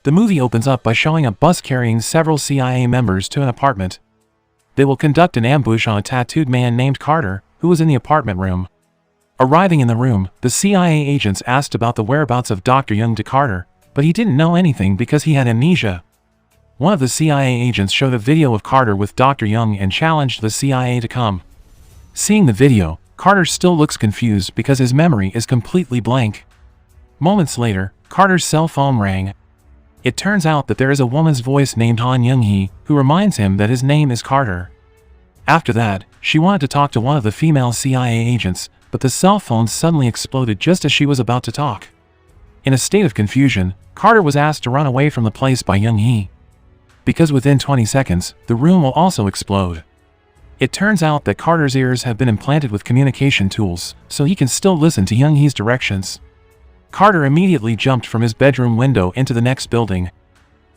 The movie opens up by showing a bus carrying several CIA members to an apartment. They will conduct an ambush on a tattooed man named Carter, who was in the apartment room. Arriving in the room, the CIA agents asked about the whereabouts of Dr. Young to Carter, but he didn't know anything because he had amnesia. One of the CIA agents showed a video of Carter with Dr. Young and challenged the CIA to come. Seeing the video, Carter still looks confused because his memory is completely blank. Moments later, Carter's cell phone rang. It turns out that there is a woman's voice named Han Young-hee, who reminds him that his name is Carter. After that, she wanted to talk to one of the female CIA agents, but the cell phone suddenly exploded just as she was about to talk. In a state of confusion, Carter was asked to run away from the place by Young-hee. Because within 20 seconds, the room will also explode. It turns out that Carter's ears have been implanted with communication tools, so he can still listen to Young-hee's directions. Carter immediately jumped from his bedroom window into the next building.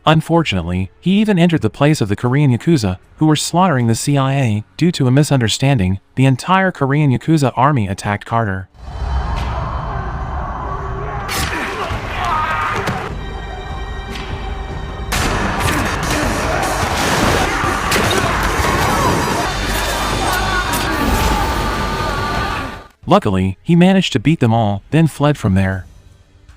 Unfortunately, he even entered the place of the Korean Yakuza, who were slaughtering the CIA. Due to a misunderstanding, the entire Korean Yakuza army attacked Carter. Luckily, he managed to beat them all, then fled from there.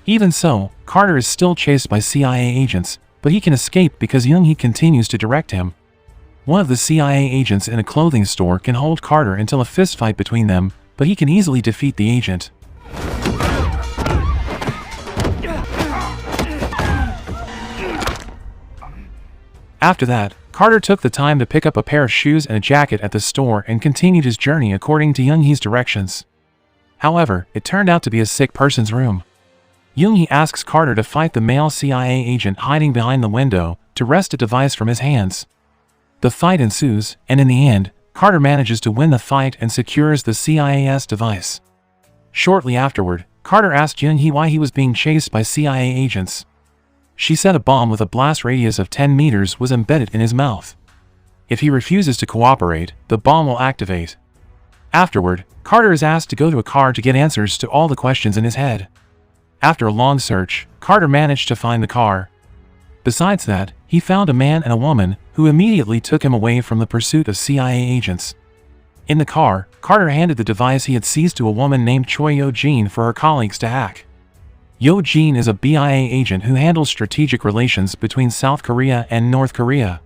Even so, Carter is still chased by CIA agents, but he can escape because Young-hee continues to direct him. One of the CIA agents in a clothing store can hold Carter until a fistfight between them, but he can easily defeat the agent. After that, Carter took the time to pick up a pair of shoes and a jacket at the store and continued his journey according to Young-hee's directions. However, it turned out to be a sick person's room. Young-hee asks Carter to fight the male CIA agent hiding behind the window to wrest a device from his hands. The fight ensues, and in the end, Carter manages to win the fight and secures the CIA's device. Shortly afterward, Carter asked Young-hee why he was being chased by CIA agents. She said a bomb with a blast radius of 10 meters was embedded in his mouth. If he refuses to cooperate, the bomb will activate. Afterward, Carter is asked to go to a car to get answers to all the questions in his head. After a long search, Carter managed to find the car. Besides that, he found a man and a woman, who immediately took him away from the pursuit of CIA agents. In the car, Carter handed the device he had seized to a woman named Choi Yo-jin for her colleagues to hack. Yo-jin is a BIA agent who handles strategic relations between South Korea and North Korea.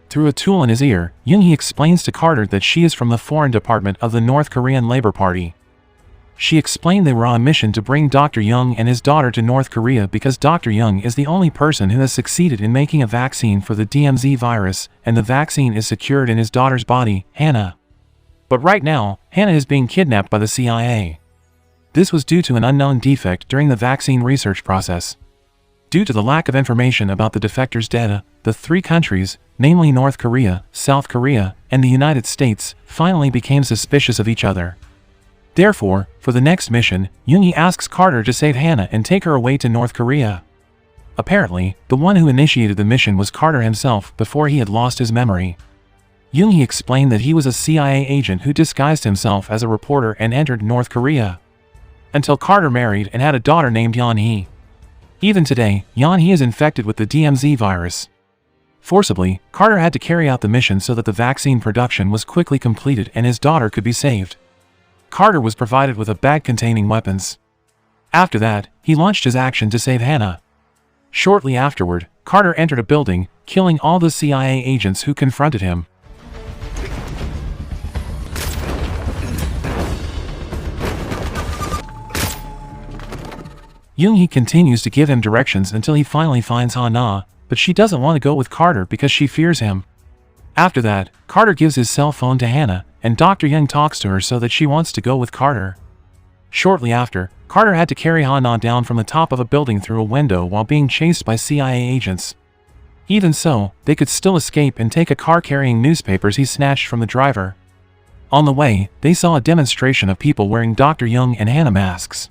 Through a tool in his ear, Young-hee explains to Carter that she is from the Foreign Department of the North Korean Labor Party. She explained they were on a mission to bring Dr. Young and his daughter to North Korea because Dr. Young is the only person who has succeeded in making a vaccine for the DMZ virus, and the vaccine is secured in his daughter's body, Hannah. But right now, Hannah is being kidnapped by the CIA. This was due to an unknown defect during the vaccine research process. Due to the lack of information about the defector's data, the three countries, namely North Korea, South Korea, and the United States, finally became suspicious of each other. Therefore, for the next mission, Young-hee asks Carter to save Hannah and take her away to North Korea. Apparently, the one who initiated the mission was Carter himself before he had lost his memory. Young-hee explained that he was a CIA agent who disguised himself as a reporter and entered North Korea. Until Carter married and had a daughter named Yeon-hee. Even today, Yeon-hee is infected with the DMZ virus. Forcibly, Carter had to carry out the mission so that the vaccine production was quickly completed and his daughter could be saved. Carter was provided with a bag containing weapons. After that, he launched his action to save Hannah. Shortly afterward, Carter entered a building, killing all the CIA agents who confronted him. Young-hee continues to give him directions until he finally finds Hannah, but she doesn't want to go with Carter because she fears him. After that, Carter gives his cell phone to Hannah, and Dr. Young talks to her so that she wants to go with Carter. Shortly after, Carter had to carry Hannah down from the top of a building through a window while being chased by CIA agents. Even so, they could still escape and take a car carrying newspapers he snatched from the driver. On the way, they saw a demonstration of people wearing Dr. Young and Hannah masks.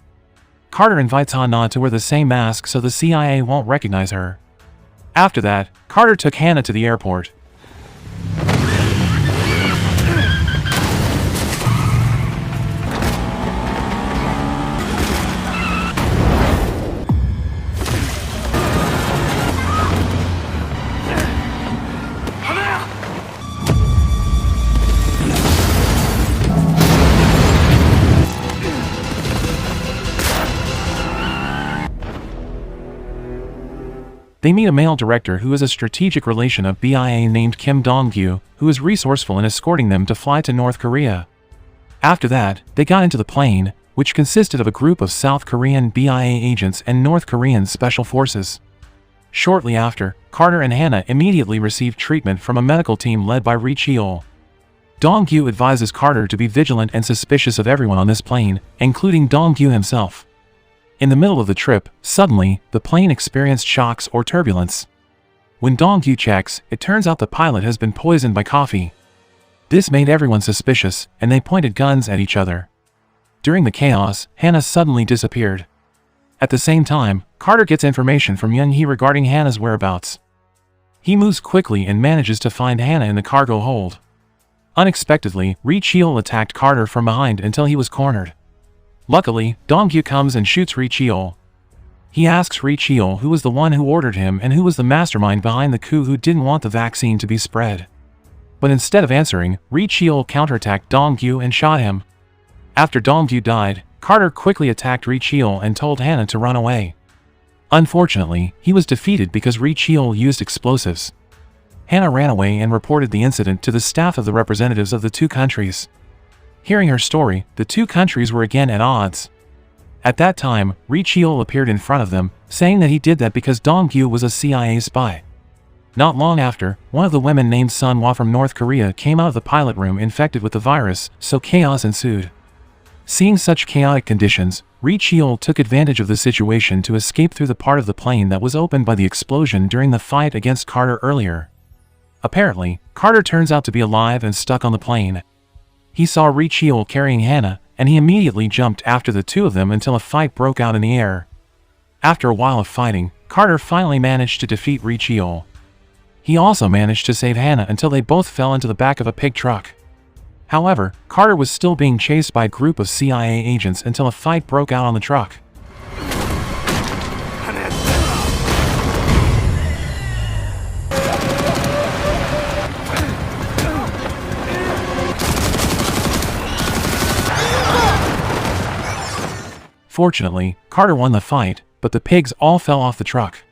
Carter invites Hannah to wear the same mask so the CIA won't recognize her. After that, Carter took Hannah to the airport. They meet a male director who is a strategic relation of BIA named Kim Dong-gyu, who is resourceful in escorting them to fly to North Korea. After that, they got into the plane, which consisted of a group of South Korean BIA agents and North Korean special forces. Shortly after, Carter and Hannah immediately received treatment from a medical team led by Kíll. Dong-gyu advises Carter to be vigilant and suspicious of everyone on this plane, including Dong-gyu himself. In the middle of the trip, suddenly, the plane experienced shocks or turbulence. When Dong-gyu checks, it turns out the pilot has been poisoned by coffee. This made everyone suspicious, and they pointed guns at each other. During the chaos, Hannah suddenly disappeared. At the same time, Carter gets information from Young-hee regarding Hannah's whereabouts. He moves quickly and manages to find Hannah in the cargo hold. Unexpectedly, Kíll attacked Carter from behind until he was cornered. Luckily, Dong-gyu comes and shoots Kíll. He asks Kíll who was the one who ordered him and who was the mastermind behind the coup who didn't want the vaccine to be spread. But instead of answering, Kíll counterattacked Dong-gyu and shot him. After Dong-gyu died, Carter quickly attacked Kíll and told Hannah to run away. Unfortunately, he was defeated because Kíll used explosives. Hannah ran away and reported the incident to the staff of the representatives of the two countries. Hearing her story, the two countries were again at odds. At that time, Kíll appeared in front of them, saying that he did that because Dong-gyu was a CIA spy. Not long after, one of the women named Sun-hwa from North Korea came out of the pilot room infected with the virus, so chaos ensued. Seeing such chaotic conditions, Kíll took advantage of the situation to escape through the part of the plane that was opened by the explosion during the fight against Carter earlier. Apparently, Carter turns out to be alive and stuck on the plane. He saw Kíll carrying Hannah, and he immediately jumped after the two of them until a fight broke out in the air. After a while of fighting, Carter finally managed to defeat Kíll. He also managed to save Hannah until they both fell into the back of a pig truck. However, Carter was still being chased by a group of CIA agents until a fight broke out on the truck. Fortunately, Carter won the fight, but the pigs all fell off the truck.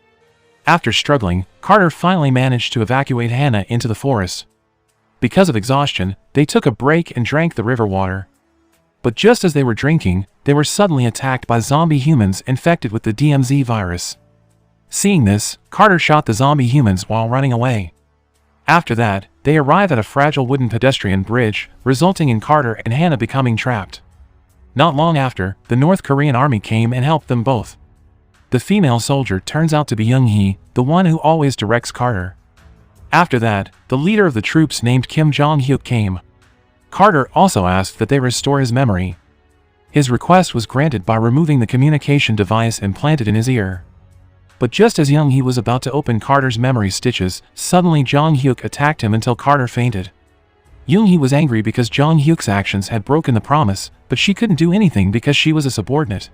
After struggling, Carter finally managed to evacuate Hannah into the forest. Because of exhaustion, they took a break and drank the river water. But just as they were drinking, they were suddenly attacked by zombie humans infected with the DMZ virus. Seeing this, Carter shot the zombie humans while running away. After that, they arrived at a fragile wooden pedestrian bridge, resulting in Carter and Hannah becoming trapped. Not long after, the North Korean army came and helped them both. The female soldier turns out to be Young-hee, the one who always directs Carter. After that, the leader of the troops named Kim Jong-hyuk came. Carter also asked that they restore his memory. His request was granted by removing the communication device implanted in his ear. But just as Young-hee was about to open Carter's memory stitches, suddenly Jong-hyuk attacked him until Carter fainted. Young-hee was angry because Jong-hyuk's actions had broken the promise, but she couldn't do anything because she was a subordinate.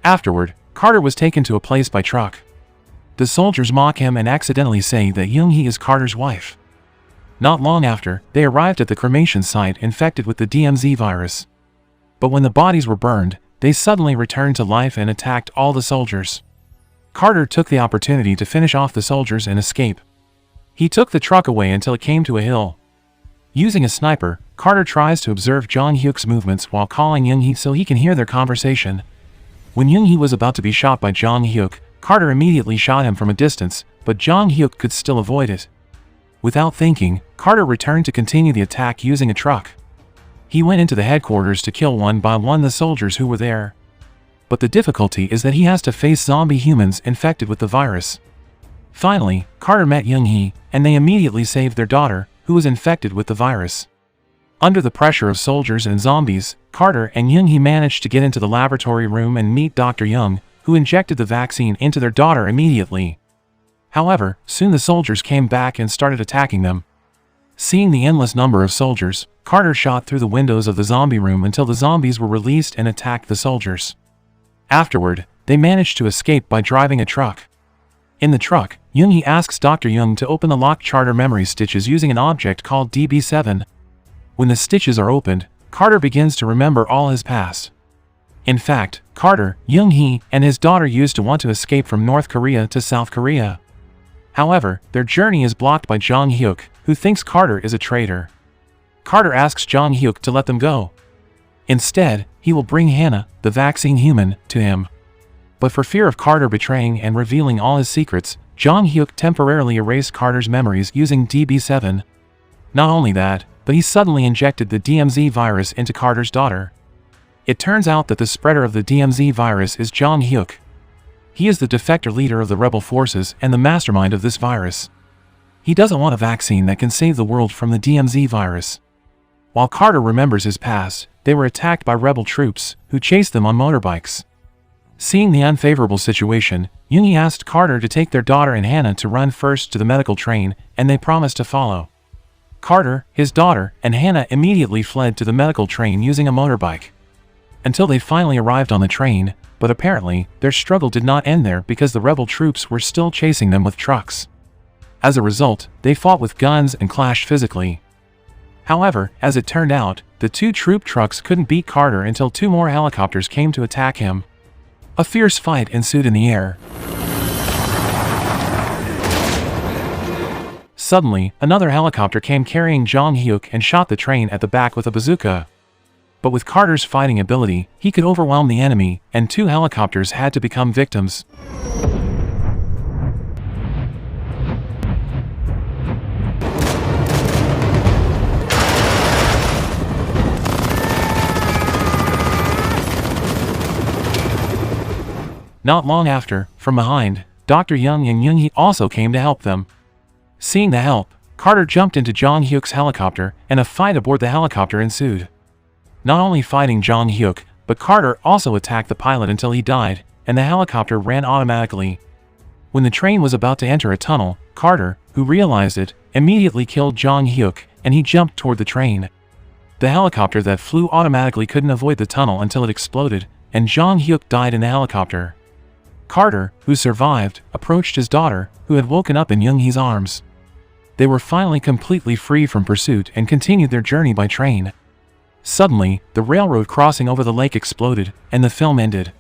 Afterward, Carter was taken to a place by truck. The soldiers mock him and accidentally say that Young-hee is Carter's wife. Not long after, they arrived at the cremation site infected with the DMZ virus. But when the bodies were burned, they suddenly returned to life and attacked all the soldiers. Carter took the opportunity to finish off the soldiers and escape. He took the truck away until it came to a hill. Using a sniper, Carter tries to observe Jong-hyuk's movements while calling Young-hee so he can hear their conversation. When Young-hee was about to be shot by Jong-hyuk, Carter immediately shot him from a distance, but Jong-hyuk could still avoid it. Without thinking, Carter returned to continue the attack using a truck. He went into the headquarters to kill one by one the soldiers who were there. But the difficulty is that he has to face zombie humans infected with the virus. Finally, Carter met Young-hee, and they immediately saved their daughter, who was infected with the virus. Under the pressure of soldiers and zombies, Carter and Young-hee managed to get into the laboratory room and meet Dr. Young, who injected the vaccine into their daughter immediately. However, soon the soldiers came back and started attacking them. Seeing the endless number of soldiers, Carter shot through the windows of the zombie room until the zombies were released and attacked the soldiers. Afterward, they managed to escape by driving a truck. In the truck, Young-hee asks Dr. Young to open the locked charter memory stitches using an object called DB7. When the stitches are opened, Carter begins to remember all his past. In fact, Carter, Young-hee, and his daughter used to want to escape from North Korea to South Korea. However, their journey is blocked by Jong-hyuk, who thinks Carter is a traitor. Carter asks Jong-hyuk to let them go. Instead, he will bring Hannah, the vaccine human, to him. But for fear of Carter betraying and revealing all his secrets, Jong-hyuk temporarily erased Carter's memories using DB7. Not only that, but he suddenly injected the DMZ virus into Carter's daughter. It turns out that the spreader of the DMZ virus is Jong-hyuk. He is the defector leader of the rebel forces and the mastermind of this virus. He doesn't want a vaccine that can save the world from the DMZ virus. While Carter remembers his past, they were attacked by rebel troops, who chased them on motorbikes. Seeing the unfavorable situation, Junkie asked Carter to take their daughter and Hannah to run first to the medical train, and they promised to follow. Carter, his daughter, and Hannah immediately fled to the medical train using a motorbike. Until they finally arrived on the train, but apparently, their struggle did not end there because the rebel troops were still chasing them with trucks. As a result, they fought with guns and clashed physically. However, as it turned out, the two troop trucks couldn't beat Carter until two more helicopters came to attack him. A fierce fight ensued in the air. Suddenly, another helicopter came carrying Jong-hyuk and shot the train at the back with a bazooka. But with Carter's fighting ability, he could overwhelm the enemy, and two helicopters had to become victims. Not long after, from behind, Dr. Young and Junkie also came to help them. Seeing the help, Carter jumped into Jong-hyuk's helicopter, and a fight aboard the helicopter ensued. Not only fighting Jong-hyuk, but Carter also attacked the pilot until he died, and the helicopter ran automatically. When the train was about to enter a tunnel, Carter, who realized it, immediately killed Jong-hyuk, and he jumped toward the train. The helicopter that flew automatically couldn't avoid the tunnel until it exploded, and Jong-hyuk died in the helicopter. Carter, who survived, approached his daughter, who had woken up in Jungie's arms. They were finally completely free from pursuit and continued their journey by train. Suddenly, the railroad crossing over the lake exploded, and the film ended.